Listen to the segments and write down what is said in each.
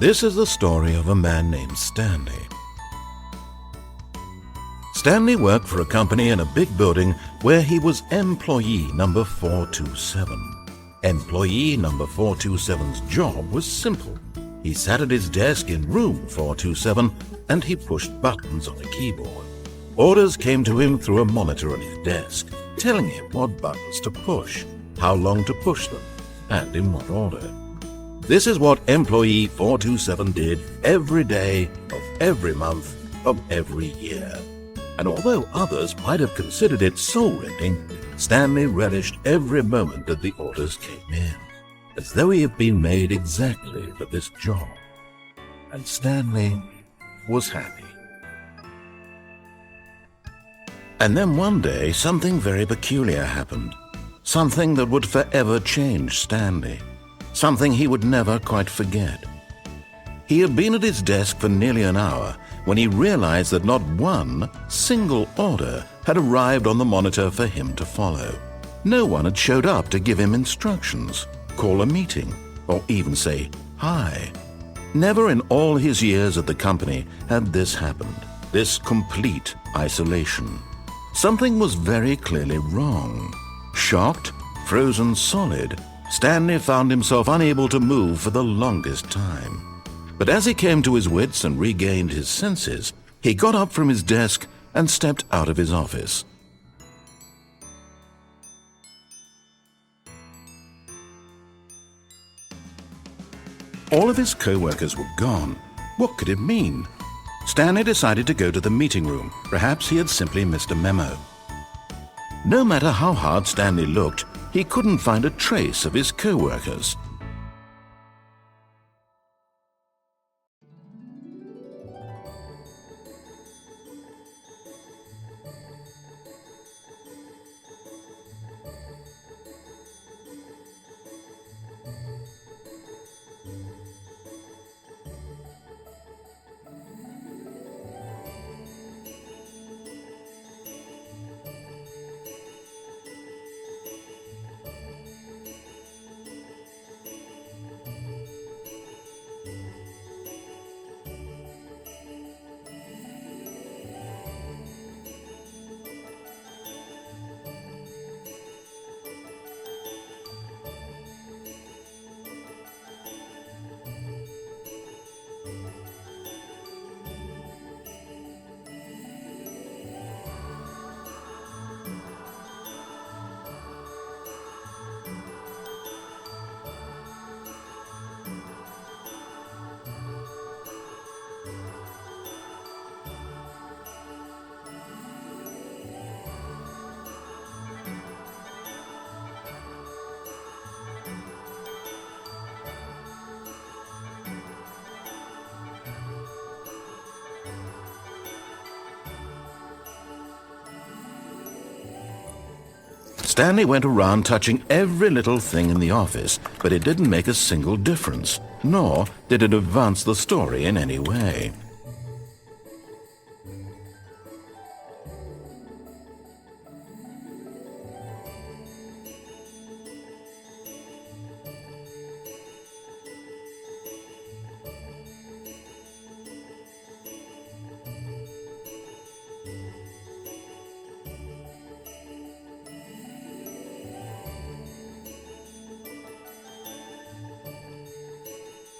This is the story of a man named Stanley. Stanley worked for a company in a big building where he was employee number 427. Employee number 427's job was simple. He sat at his desk in room 427 and he pushed buttons on a keyboard. Orders came to him through a monitor on his desk, telling him what buttons to push, how long to push them, and in what order. This is what employee 427 did every day of every month of every year. And although others might have considered it soul-rending, Stanley relished every moment that the orders came in, as though he had been made exactly for this job. And Stanley was happy. And then one day, something very peculiar happened. Something that would forever change Stanley. Something he would never quite forget. He had been at his desk for nearly an hour when he realized that not one single order had arrived on the monitor for him to follow. No one had showed up to give him instructions, call a meeting, or even say hi. Never in all his years at the company had this happened, this complete isolation. Something was very clearly wrong. Shocked, frozen solid, Stanley found himself unable to move for the longest time. But as he came to his wits and regained his senses, he got up from his desk and stepped out of his office. All of his co-workers were gone. What could it mean? Stanley decided to go to the meeting room. Perhaps he had simply missed a memo. No matter how hard Stanley looked, he couldn't find a trace of his co-workers. Stanley went around touching every little thing in the office, but it didn't make a single difference, nor did it advance the story in any way.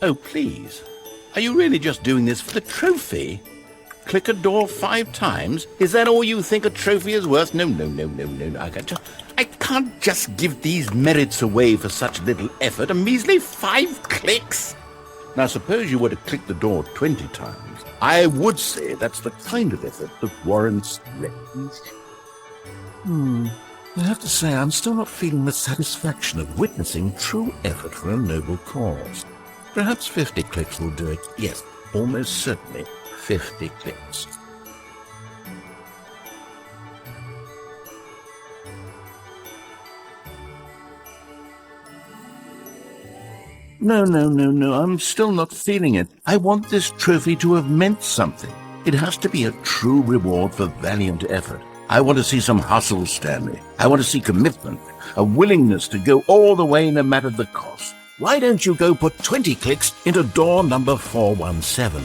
Oh, please. Are you really just doing this for the trophy? Click a door 5 times? Is that all you think a trophy is worth? No. I can't just give these merits away for such little effort. A measly 5 clicks? Now, suppose you were to click the door 20 times. I would say that's the kind of effort that warrants recognition. I have to say I'm still not feeling the satisfaction of witnessing true effort for a noble cause. Perhaps 50 clicks will do it. Yes, almost certainly 50 clicks. No, I'm still not feeling it. I want this trophy to have meant something. It has to be a true reward for valiant effort. I want to see some hustle, Stanley. I want to see commitment, a willingness to go all the way no matter the cost. Why don't you go put 20 clicks into door number 417?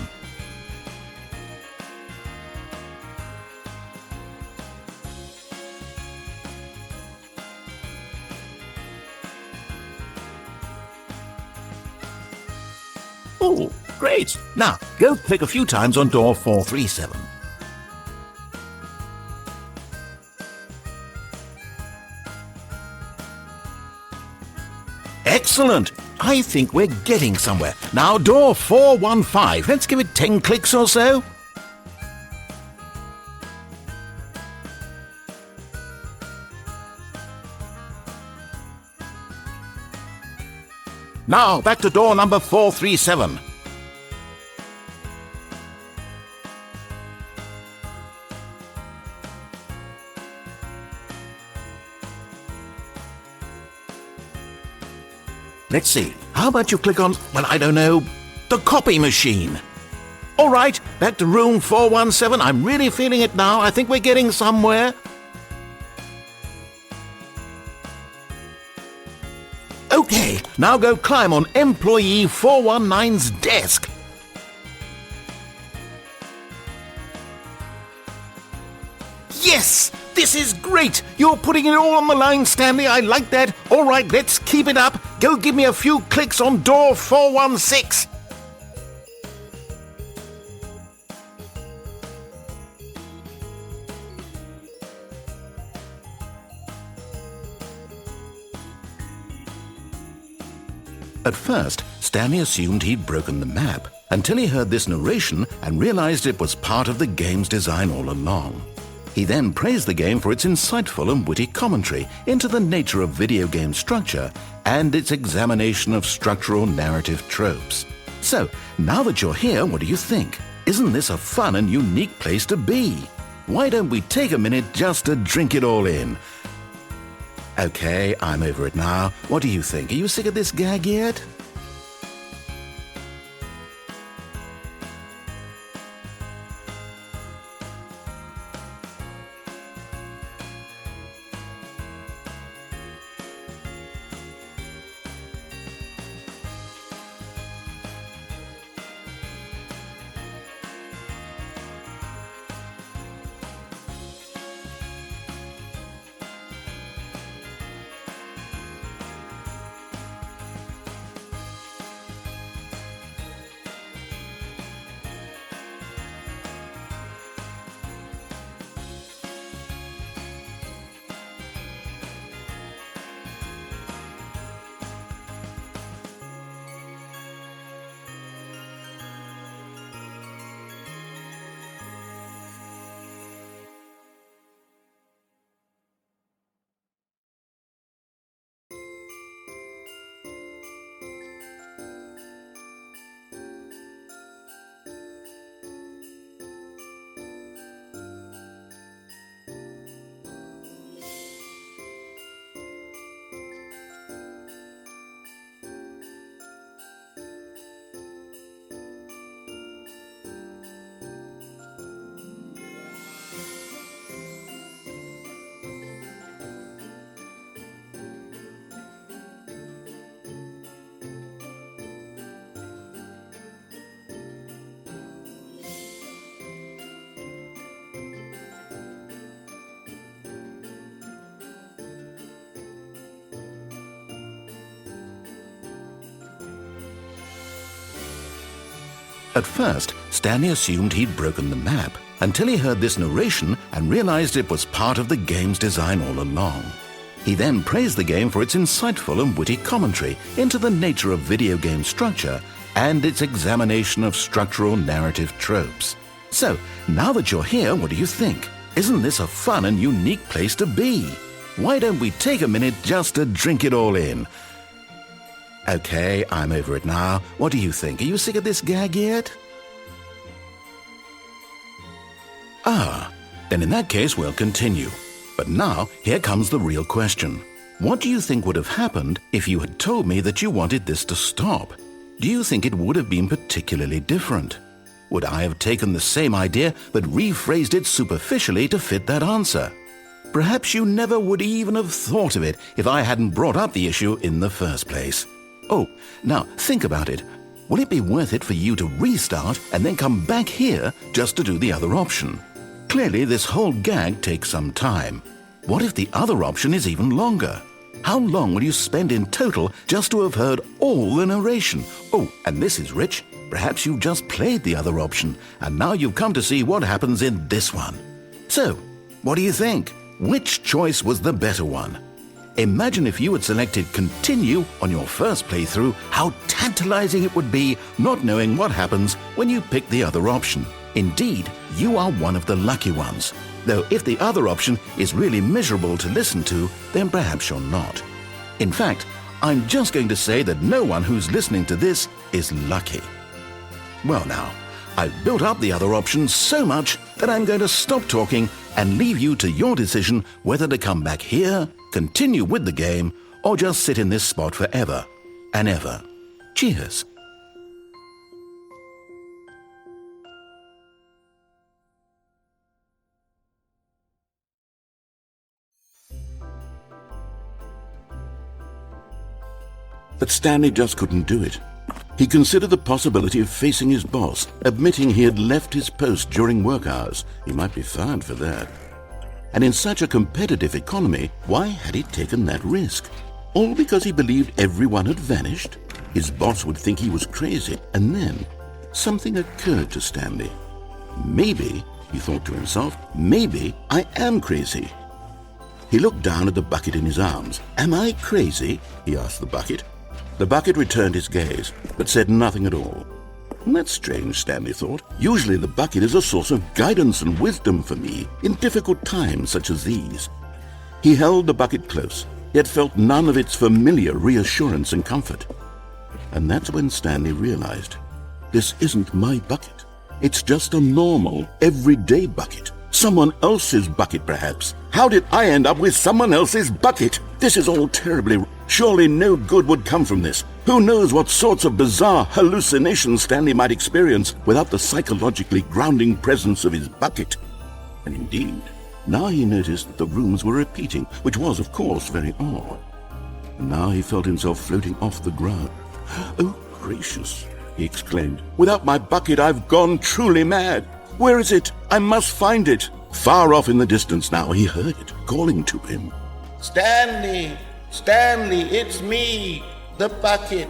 Oh, great. Now, go click a few times on door 437. Excellent. I think we're getting somewhere. Now, door 415. Let's give it 10 clicks or so. Now, back to door number 437. Let's see. How about you click on, well, I don't know, the copy machine? All right, back to room 417. I'm really feeling it now. I think we're getting somewhere. Okay, now go climb on employee 419's desk. Yes! This is great! You're putting it all on the line, Stanley. I like that. All right, let's keep it up. Go give me a few clicks on door 416. At first, Stanley assumed he'd broken the map until he heard this narration and realized it was part of the game's design all along. He then praised the game for its insightful and witty commentary into the nature of video game structure and its examination of structural narrative tropes. So, now that you're here, what do you think? Isn't this a fun and unique place to be? Why don't we take a minute just to drink it all in? Okay, I'm over it now. What do you think? Are you sick of this gag yet? At first, Stanley assumed he'd broken the map until he heard this narration and realized it was part of the game's design all along. He then praised the game for its insightful and witty commentary into the nature of video game structure and its examination of structural narrative tropes. So, now that you're here, what do you think? Isn't this a fun and unique place to be? Why don't we take a minute just to drink it all in? Okay, I'm over it now. What do you think? Are you sick of this gag yet? Then in that case we'll continue. But now, here comes the real question. What do you think would have happened if you had told me that you wanted this to stop? Do you think it would have been particularly different? Would I have taken the same idea but rephrased it superficially to fit that answer? Perhaps you never would even have thought of it if I hadn't brought up the issue in the first place. Oh, now think about it. Will it be worth it for you to restart and then come back here just to do the other option? Clearly, this whole gag takes some time. What if the other option is even longer? How long will you spend in total just to have heard all the narration? Oh, and this is rich. Perhaps you've just played the other option, and now you've come to see what happens in this one. So, what do you think? Which choice was the better one? Imagine if you had selected Continue on your first playthrough, how tantalizing it would be not knowing what happens when you pick the other option. Indeed, you are one of the lucky ones. Though if the other option is really miserable to listen to, then perhaps you're not. In fact, I'm just going to say that no one who's listening to this is lucky. Well now, I've built up the other option so much that I'm going to stop talking and leave you to your decision whether to come back here, continue with the game, or just sit in this spot forever and ever. Cheers. But Stanley just couldn't do it. He considered the possibility of facing his boss, admitting he had left his post during work hours. He might be fired for that. And in such a competitive economy, why had he taken that risk? All because he believed everyone had vanished? His boss would think he was crazy. And then something occurred to Stanley. Maybe, he thought to himself, maybe I am crazy. He looked down at the bucket in his arms. Am I crazy? He asked the bucket. The bucket returned his gaze, but said nothing at all. That's strange, Stanley thought. Usually the bucket is a source of guidance and wisdom for me in difficult times such as these. He held the bucket close, yet felt none of its familiar reassurance and comfort. And that's when Stanley realized, this isn't my bucket. It's just a normal, everyday bucket. Someone else's bucket, perhaps. How did I end up with someone else's bucket? This is all terribly... Surely no good would come from this. Who knows what sorts of bizarre hallucinations Stanley might experience without the psychologically grounding presence of his bucket. And indeed, now he noticed that the rooms were repeating, which was, of course, very odd. And now he felt himself floating off the ground. Oh, gracious, he exclaimed. Without my bucket, I've gone truly mad. Where is it? I must find it. Far off in the distance now, he heard it, calling to him. Stanley! Stanley, it's me, the bucket.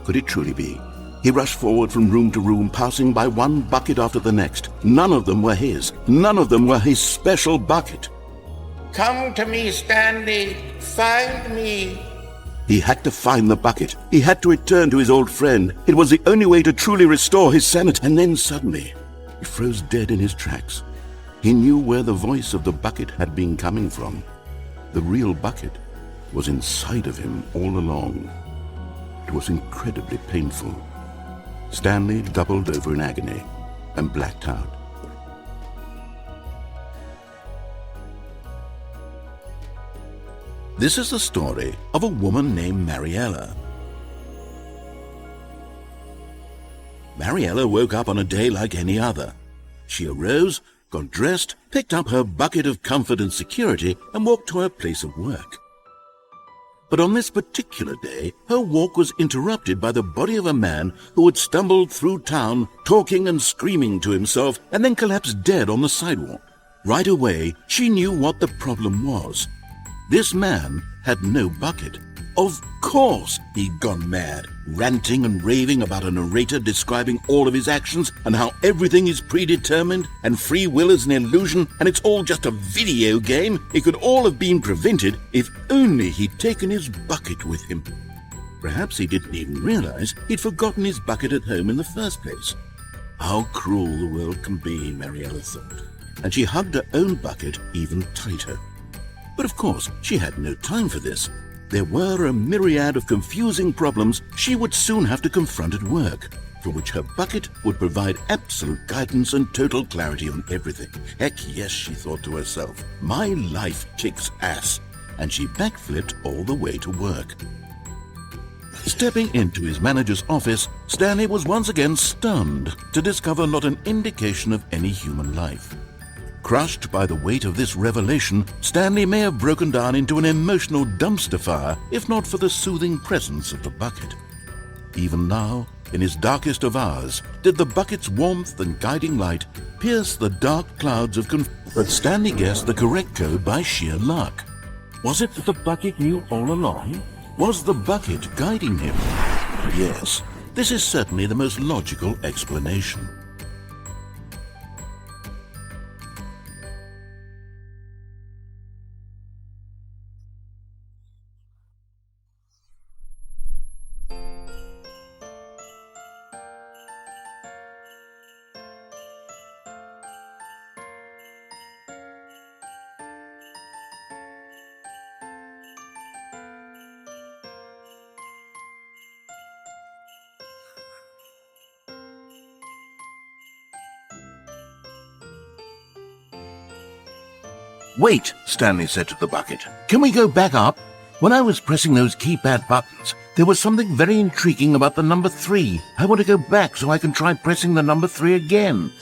Could it truly be? He rushed forward from room to room, passing by one bucket after the next. None of them were his. None of them were his special bucket. Come to me, Stanley. Find me. He had to find the bucket. He had to return to his old friend. It was the only way to truly restore his sanity. And then suddenly, he froze dead in his tracks. He knew where the voice of the bucket had been coming from. The real bucket was inside of him all along. It was incredibly painful. Stanley doubled over in agony and blacked out. This is the story of a woman named Mariella. Mariella woke up on a day like any other. She arose, got dressed, picked up her bucket of comfort and security, and walked to her place of work. But on this particular day, her walk was interrupted by the body of a man who had stumbled through town, talking and screaming to himself, and then collapsed dead on the sidewalk. Right away, she knew what the problem was. This man had no bucket. Of course he'd gone mad, ranting and raving about a narrator describing all of his actions and how everything is predetermined and free will is an illusion and it's all just a video game. It could all have been prevented if only he'd taken his bucket with him. Perhaps he didn't even realize he'd forgotten his bucket at home in the first place. How cruel the world can be, Mariella thought, and she hugged her own bucket even tighter. But of course, she had no time for this. There were a myriad of confusing problems she would soon have to confront at work, for which her bucket would provide absolute guidance and total clarity on everything. Heck yes, she thought to herself, my life kicks ass, and she backflipped all the way to work. Stepping into his manager's office, Stanley was once again stunned to discover not an indication of any human life. Crushed by the weight of this revelation, Stanley may have broken down into an emotional dumpster fire if not for the soothing presence of the bucket. Even now, in his darkest of hours, did the bucket's warmth and guiding light pierce the dark clouds of But Stanley guessed the correct code by sheer luck. Was it that the bucket knew all along? Was the bucket guiding him? Yes, this is certainly the most logical explanation. Wait, Stanley said to the bucket. Can we go back up? When I was pressing those keypad buttons, there was something very intriguing about the number 3. I want to go back so I can try pressing the number 3 again.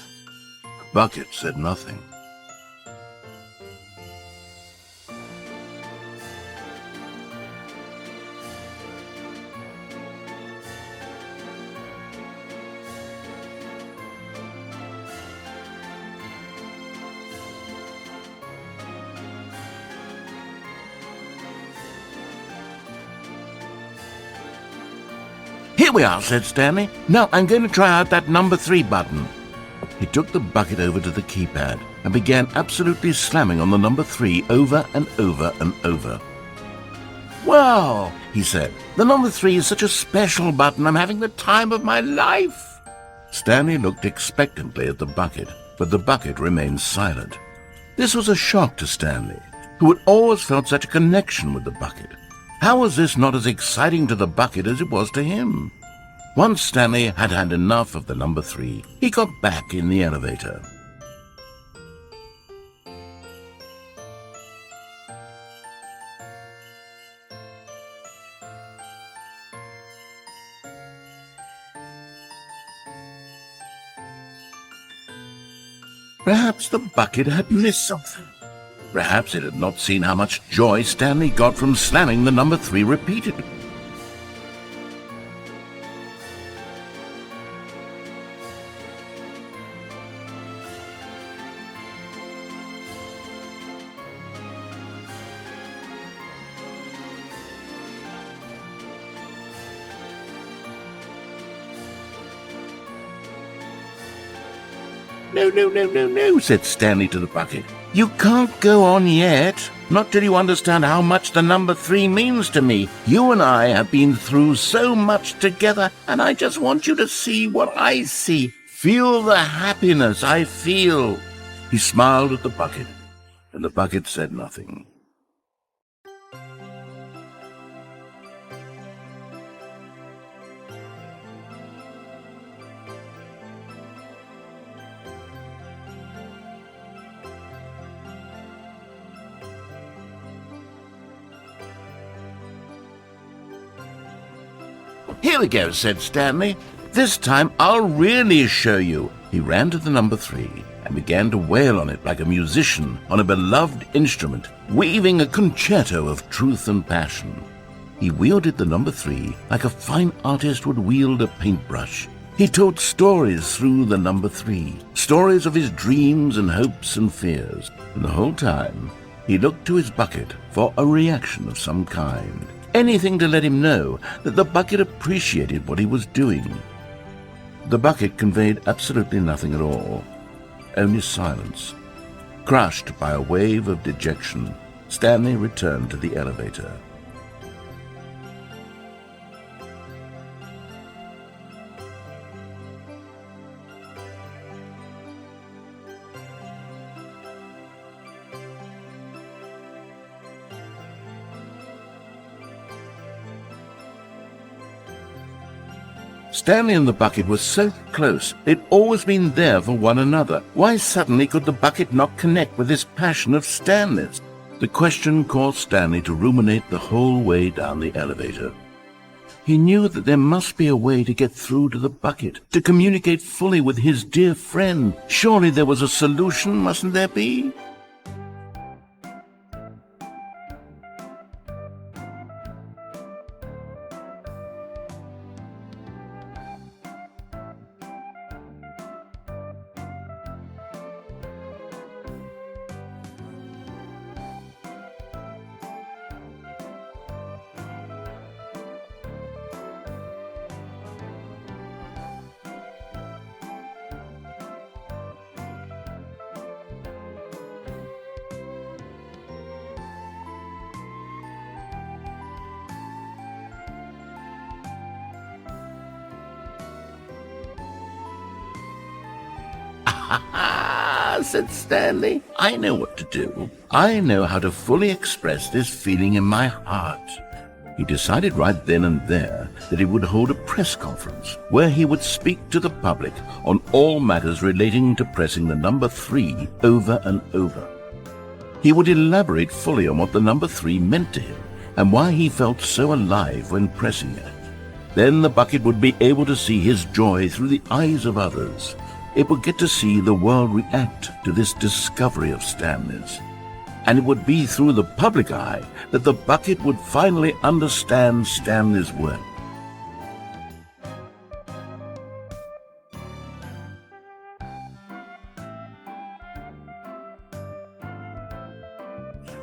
The bucket said nothing. Here we are, said Stanley. Now I'm going to try out that number 3 button. He took the bucket over to the keypad and began absolutely slamming on the number 3 over and over and over. Wow, he said. The number 3 is such a special button. I'm having the time of my life. Stanley looked expectantly at the bucket, but the bucket remained silent. This was a shock to Stanley, who had always felt such a connection with the bucket. How was this not as exciting to the bucket as it was to him? Once Stanley had had enough of the number 3, he got back in the elevator. Perhaps the bucket had missed something. Perhaps it had not seen how much joy Stanley got from slamming the number 3 repeatedly. No, said Stanley to the bucket. You can't go on yet, not till you understand how much the number 3 means to me. You and I have been through so much together, and I just want you to see what I see. Feel the happiness I feel. He smiled at the bucket, and the bucket said nothing. Here we go, said Stanley. This time I'll really show you. He ran to the number 3 and began to wail on it like a musician on a beloved instrument, weaving a concerto of truth and passion. He wielded the number 3 like a fine artist would wield a paintbrush. He told stories through the number 3, stories of his dreams and hopes and fears. And the whole time, he looked to his bucket for a reaction of some kind. Anything to let him know that the bucket appreciated what he was doing. The bucket conveyed absolutely nothing at all, only silence. Crushed by a wave of dejection, Stanley returned to the elevator. Stanley and the bucket were so close, they'd always been there for one another. Why suddenly could the bucket not connect with this passion of Stanley's? The question caused Stanley to ruminate the whole way down the elevator. He knew that there must be a way to get through to the bucket, to communicate fully with his dear friend. Surely there was a solution, mustn't there be? "Ah," said Stanley, "I know what to do. I know how to fully express this feeling in my heart." He decided right then and there that he would hold a press conference where he would speak to the public on all matters relating to pressing the number 3 over and over. He would elaborate fully on what the number 3 meant to him and why he felt so alive when pressing it. Then the bucket would be able to see his joy through the eyes of others. It would get to see the world react to this discovery of Stanley's. And it would be through the public eye that the bucket would finally understand Stanley's work.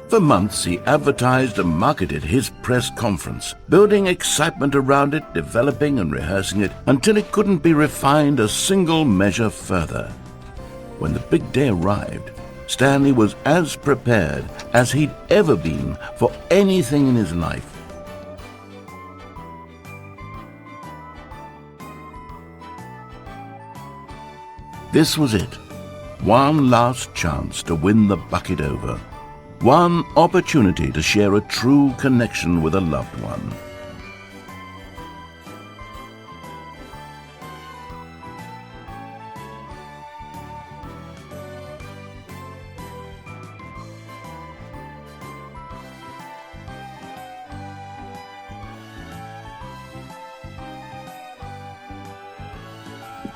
For months he advertised and marketed his press conference, building excitement around it, developing and rehearsing it until it couldn't be refined a single measure further. When the big day arrived, Stanley was as prepared as he'd ever been for anything in his life. This was it. One last chance to win the bucket over. One opportunity to share a true connection with a loved one.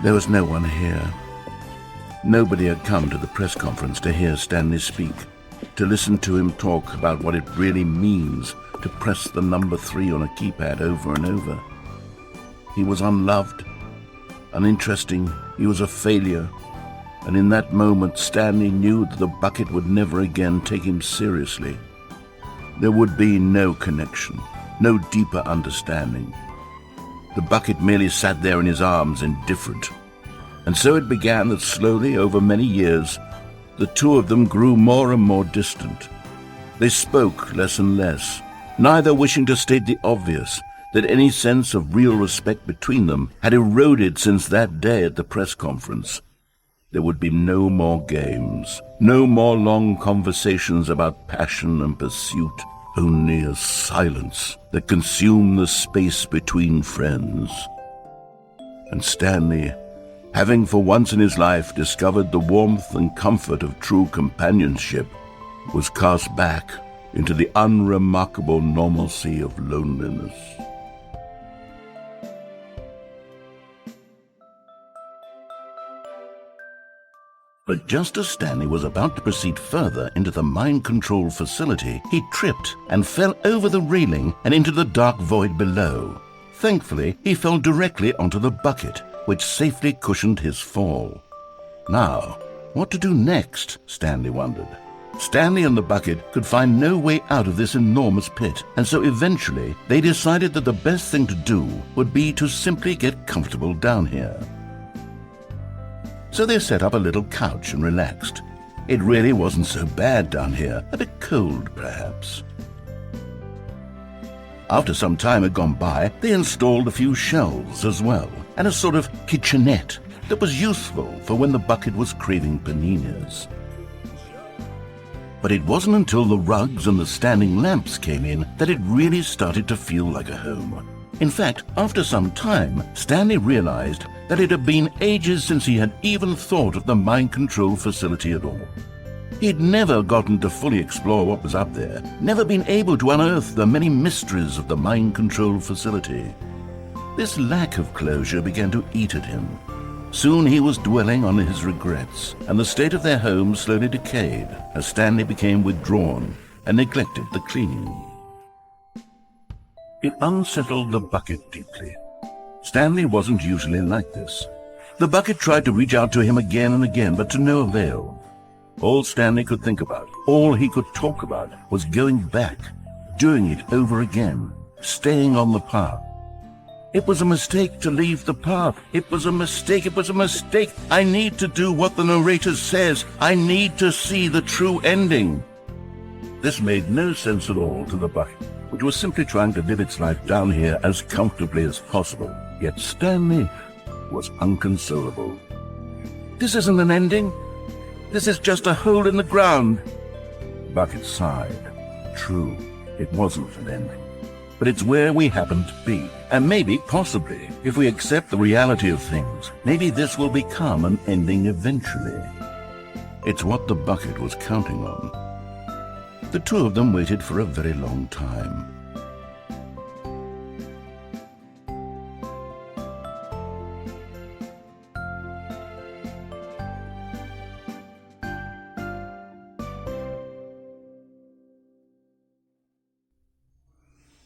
There was no one here. Nobody had come to the press conference to hear Stanley speak, to listen to him talk about what it really means to press the number 3 on a keypad over and over. He was unloved, uninteresting, he was a failure, and in that moment Stanley knew that the bucket would never again take him seriously. There would be no connection, no deeper understanding. The bucket merely sat there in his arms, indifferent. And so it began that slowly, over many years, the two of them grew more and more distant. They spoke less and less, neither wishing to state the obvious, that any sense of real respect between them had eroded since that day at the press conference. There would be no more games, no more long conversations about passion and pursuit, only a silence that consumed the space between friends. And Stanley, having for once in his life discovered the warmth and comfort of true companionship, was cast back into the unremarkable normalcy of loneliness. But just as Stanley was about to proceed further into the mind control facility, he tripped and fell over the railing and into the dark void below. Thankfully, he fell directly onto the bucket, which safely cushioned his fall. Now, what to do next? Stanley wondered. Stanley and the bucket could find no way out of this enormous pit, and so eventually they decided that the best thing to do would be to simply get comfortable down here. So they set up a little couch and relaxed. It really wasn't so bad down here, a bit cold perhaps. After some time had gone by, they installed a few shelves as well, and a sort of kitchenette that was useful for when the bucket was craving paninis. But it wasn't until the rugs and the standing lamps came in that it really started to feel like a home. In fact, after some time, Stanley realized that it had been ages since he had even thought of the mind control facility at all. He'd never gotten to fully explore what was up there, never been able to unearth the many mysteries of the mind control facility. This lack of closure began to eat at him. Soon he was dwelling on his regrets, and the state of their home slowly decayed as Stanley became withdrawn and neglected the cleaning. It unsettled the Bucket deeply. Stanley wasn't usually like this. The Bucket tried to reach out to him again and again, but to no avail. All Stanley could think about, all he could talk about, was going back, doing it over again, staying on the path. It was a mistake to leave the path. It was a mistake. It was a mistake. I need to do what the narrator says. I need to see the true ending. This made no sense at all to the Bucket, which was simply trying to live its life down here as comfortably as possible. Yet Stanley was unconsolable. This isn't an ending. This is just a hole in the ground. Bucket sighed. True, it wasn't an ending. But it's where we happen to be. And maybe, possibly, if we accept the reality of things, maybe this will become an ending eventually. It's what the Bucket was counting on. The two of them waited for a very long time.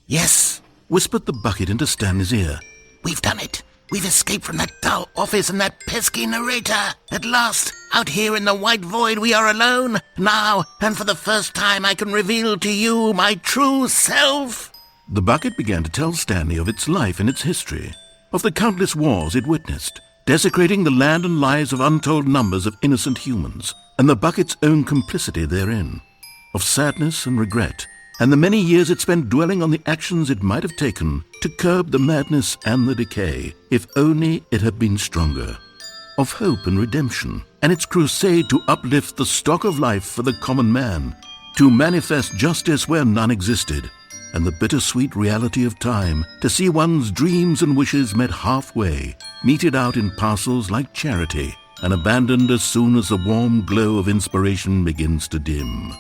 Yes, Whispered the Bucket into Stanley's ear. we've done it. We've escaped from that dull office and that pesky narrator. At last, out here in the white void, we are alone. Now, and for the first time, I can reveal to you my true self. The Bucket began to tell Stanley of its life and its history, of the countless wars it witnessed, desecrating the land and lives of untold numbers of innocent humans, and the Bucket's own complicity therein, of sadness and regret, and the many years it spent dwelling on the actions it might have taken to curb the madness and the decay, if only it had been stronger, of hope and redemption, and its crusade to uplift the stock of life for the common man, to manifest justice where none existed, and the bittersweet reality of time, to see one's dreams and wishes met halfway, meted out in parcels like charity, and abandoned as soon as the warm glow of inspiration begins to dim.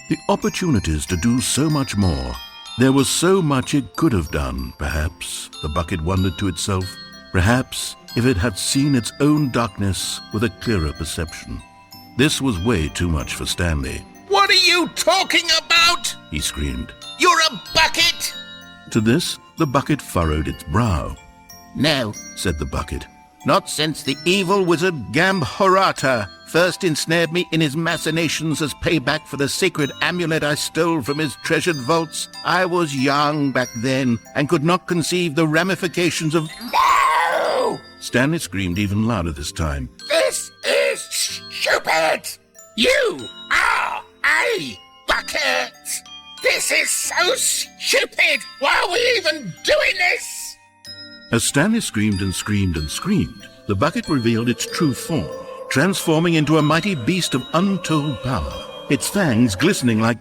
The opportunities to do so much more. There was so much it could have done, perhaps, the Bucket wondered to itself. Perhaps if it had seen its own darkness with a clearer perception. This was way too much for Stanley. What are you talking about? He screamed. You're a bucket! To this, the Bucket furrowed its brow. No, Said the Bucket. not since the evil wizard Gambhorata first ensnared me in his machinations as payback for the sacred amulet I stole from his treasured vaults. I was young back then and could not conceive the ramifications of... No! Stanley screamed even louder this time. This is stupid! You are a bucket! This is so stupid! Why are we even doing this? As Stanley screamed and screamed and screamed, the Bucket revealed its true form, transforming into a mighty beast of untold power, its fangs glistening like...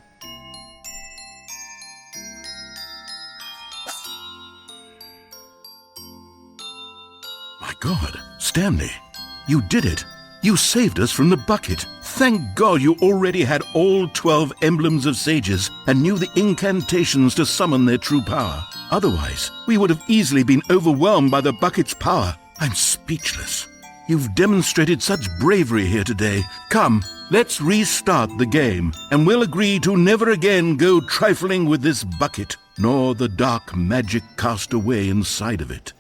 My God, Stanley, you did it. You saved us from the Bucket. Thank God you already had all 12 emblems of sages and knew the incantations to summon their true power. Otherwise, we would have easily been overwhelmed by the Bucket's power. I'm speechless. You've demonstrated such bravery here today. Come, let's restart the game, and we'll agree to never again go trifling with this Bucket, nor the dark magic cast away inside of it.